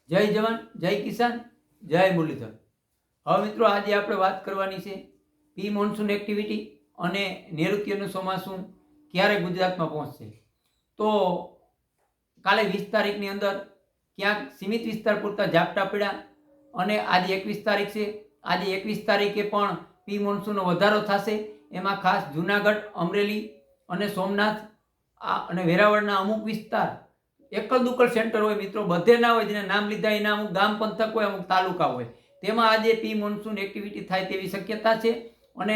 જય જવાન, જય કિસાન, જય મુરલીધર। હવે મિત્રો આજે આપણે વાત કરવાની છે પ્રી મોન્સૂન એક્ટિવિટી અને નૈઋત્યનું ચોમાસું ક્યારે ગુજરાતમાં પહોંચશે। તો કાલે 20 તારીખની અંદર ક્યાંક સીમિત વિસ્તાર પૂરતા ઝાપટા પડ્યા અને આજે 21 તારીખ છે। આજે 21 તારીખે પણ પ્રી મોન્સૂનનો વધારો થશે। એમાં ખાસ જૂનાગઢ, અમરેલી અને સોમનાથ અને વેરાવળના અમુક વિસ્તાર એકલ દુકલ સેન્ટર હોય મિત્રો, બધે ના હોય, જેને નામ લીધા એના અમુક ગામ પંથક હોય, અમુક તાલુકા હોય, તેમાં આજે પ્રી મોન્સૂન એક્ટિવિટી થાય તેવી શક્યતા છે। અને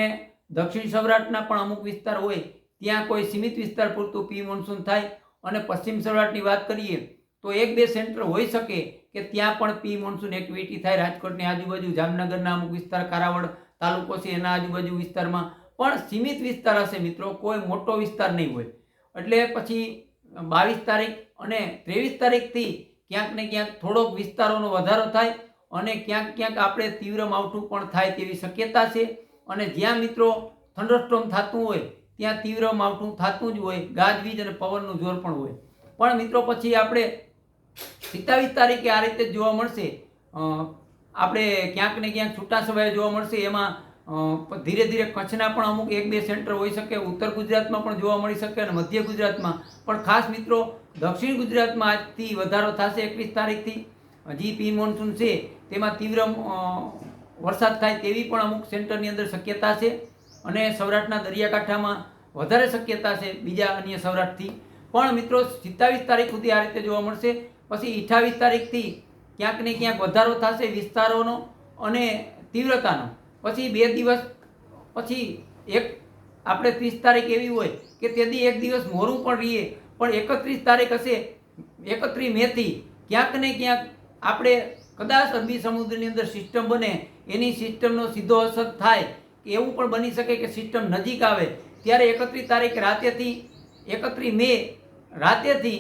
દક્ષિણ સૌરાષ્ટ્રના પણ અમુક વિસ્તાર હોય ત્યાં કોઈ સીમિત વિસ્તાર પૂરતું પ્રી મોન્સૂન થાય। અને પશ્ચિમ સૌરાષ્ટ્રની વાત કરીએ તો એક બે સેન્ટર હોઈ શકે કે ત્યાં પણ પ્રી મોન્સૂન એક્ટિવિટી થાય। રાજકોટની આજુબાજુ, જામનગરના અમુક વિસ્તાર, કારાવડ તાલુકો છે એના આજુબાજુ વિસ્તારમાં પણ સીમિત વિસ્તાર હશે મિત્રો, કોઈ મોટો વિસ્તાર નહીં હોય। એટલે પછી 22 તારીખ અને 23 તારીખથી ક્યાંક ને ક્યાંક થોડોક વિસ્તારોનો વધારો થાય અને ક્યાંક ક્યાંક આપણે તીવ્ર માવઠું પણ થાય તેવી શક્યતા છે। અને જ્યાં મિત્રો થંડરસ્ટોર્મ થતું હોય ત્યાં તીવ્ર માવઠું થતું જ હોય, ગાજવીજ અને પવનનું જોર પણ હોય। પણ મિત્રો પછી આપણે 27 તારીખે આ રીતે જોવા મળશે, આપણે ક્યાંક ને ક્યાંક છૂટા છવાયા જોવા મળશે। એમાં ધીરે ધીરે કચ્છના પણ અમુક એક બે સેન્ટર હોઈ શકે, ઉત્તર ગુજરાતમાં પણ જોવા મળી શકે અને મધ્ય ગુજરાતમાં પણ ખાસ મિત્રો દક્ષિણ ગુજરાતમાં આજથી વધારો થશે 21 તારીખથી। હજી પ્રી મોન્સૂન છે તેમાં તીવ્ર વરસાદ થાય તેવી પણ અમુક સેન્ટરની અંદર શક્યતા છે અને સૌરાષ્ટ્રના દરિયાકાંઠામાં વધારે શક્યતા છે બીજા અન્ય સૌરાષ્ટ્રથી પણ મિત્રો 27 તારીખ સુધી આ રીતે જોવા મળશે। પછી 28 તારીખથી ક્યાંક ને ક્યાંક વધારો થશે વિસ્તારોનો અને તીવ્રતાનો। પછી 2 દિવસ પછી એક આપણે 30 તારીખ એવી હોય કે તેથી એક દિવસ મોરું પણ રહીએ, પણ 31 તારીખ હશે 31 મેથી ક્યાંક ને ક્યાંક આપણે કદાચ અરબી સમુદ્રની અંદર સિસ્ટમ બને, એની સિસ્ટમનો સીધો અસર થાય કે એવું પણ બની શકે કે સિસ્ટમ નજીક આવે ત્યારે 31 તારીખ રાતેથી 31 મે રાતેથી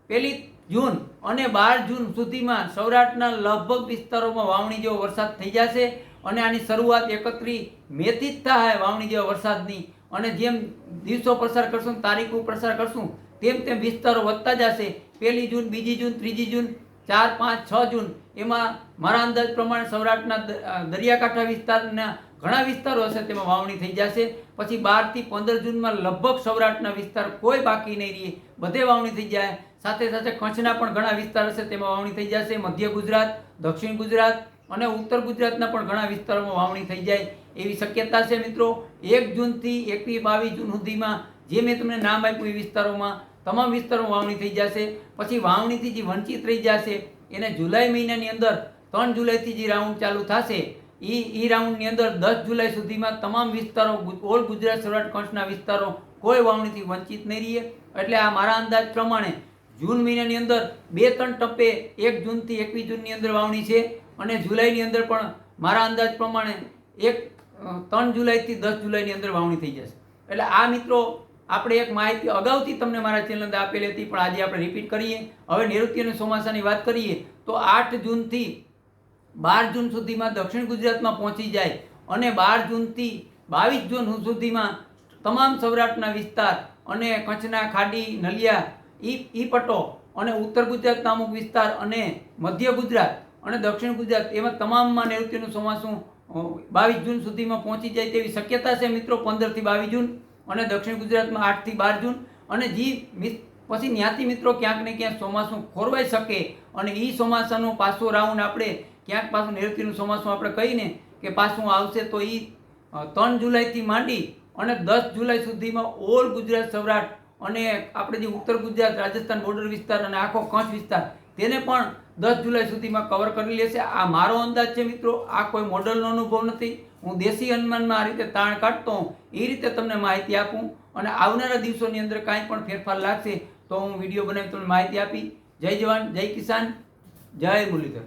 1 જૂન અને 12 જૂન સુધીમાં સૌરાષ્ટ્રના લગભગ વિસ્તારોમાં વાવણી જેવો વરસાદ થઈ જશે। અને આની શરૂઆત 31 મેથી જ થાય વાવણી જેવા વરસાદની। અને જેમ દિવસો પ્રસાર કરશું, તારીખો પ્રસાર કરશું, તેમ તેમ વિસ્તારો વધતા જશે। 1 જૂન, 2 જૂન, 3 જૂન, 4, 5, 6 જૂન એમાં મારા અંદાજ પ્રમાણે સૌરાષ્ટ્રના દરિયાકાંઠા વિસ્તારના ઘણા વિસ્તારો હશે તેમાં વાવણી થઈ જશે। પછી 12 થી 15 જૂનમાં લગભગ સૌરાષ્ટ્રના વિસ્તાર કોઈ બાકી નહીં રહે, બધે વાવણી થઈ જાય। સાથે સાથે કચ્છના પણ ઘણા વિસ્તાર હશે તેમાં વાવણી થઈ જશે। મધ્ય ગુજરાત, દક્ષિણ ગુજરાત અને ઉત્તર ગુજરાતના પણ ઘણા વિસ્તારોમાં વાવણી થઈ જાય એવી શક્યતા છે મિત્રો। 1 જૂનથી 21-22 જૂન સુધીમાં જે મેં તમને નામ આપ્યું એ વિસ્તારોમાં તમામ વિસ્તારોમાં વાવણી થઈ જશે। પછી વાવણીથી જે વંચિત રહી જશે એને જુલાઈ મહિનાની અંદર 3 જુલાઈથી જે રાઉન્ડ ચાલુ થશે એ રાઉન્ડની અંદર 10 જુલાઈ સુધીમાં તમામ વિસ્તારો, ઓલ ગુજરાત, સૌરાષ્ટ્ર, કચ્છના વિસ્તારો કોઈ વાવણીથી વંચિત નહીં રહે। એટલે આ મારા અંદાજ પ્રમાણે જૂન મહિનાની અંદર 2-3 ટપ્પે 1 જૂનથી 21 જૂનની અંદર વાવણી છે અને જુલાઈની અંદર પણ મારા અંદાજ પ્રમાણે 3 જુલાઈથી 10 જુલાઈની અંદર વાવણી થઈ જશે। એટલે આ મિત્રો આપણે એક માહિતી અગાઉથી તમને મારા ચેનલ અંદર આપેલી હતી પણ આજે આપણે રિપીટ કરીએ। હવે નૈઋત્ય અને ચોમાસાની વાત કરીએ તો 8 જૂનથી 12 જૂન સુધીમાં દક્ષિણ ગુજરાતમાં પહોંચી જાય અને 12 જૂનથી 22 જૂન સુધીમાં તમામ સૌરાષ્ટ્રના વિસ્તાર અને કચ્છના ખાડી, નલિયા, ઈ પટ્ટો અને ઉત્તર ગુજરાતના અમુક વિસ્તાર અને મધ્ય ગુજરાત અને દક્ષિણ ગુજરાત એમાં તમામમાં નૈઋત્યનું ચોમાસું 22 જૂન સુધીમાં પહોંચી જાય તેવી શક્યતા છે મિત્રો। 15 થી 22 જૂન અને દક્ષિણ ગુજરાતમાં 8 થી 12 જૂન અને પછી ત્યાંથી મિત્રો ક્યાંક ને ક્યાંક ચોમાસું ખોરવાઈ શકે અને એ ચોમાસાનું પાછું રાઉન્ડ આપણે ક્યાંક પાછું નૈઋત્યનું ચોમાસું આપણે કહીને કે પાછું આવશે તો એ 3 જુલાઈથી માંડી અને 10 જુલાઈ સુધીમાં ઓલ ગુજરાત, સૌરાષ્ટ્ર અને આપણે જે ઉત્તર ગુજરાત, રાજસ્થાન બોર્ડર વિસ્તાર અને આખો કચ્છ વિસ્તાર તેને પણ 10 જુલાઈ સુધીમાં કવર કરી લેશે। આ મારો અંદાજ છે મિત્રો, આ કોઈ મોડલનો અનુભવ નથી। હું દેશી અનુમાનમાં આ રીતે તાણ કાઢતો હું એ રીતે તમને માહિતી આપું અને આવનારા દિવસોની અંદર કાંઈ પણ ફેરફાર લાગશે તો હું વિડીયો બનાવી તમને માહિતી આપી। જય જવાન, જય કિસાન, જય મુરલીધર।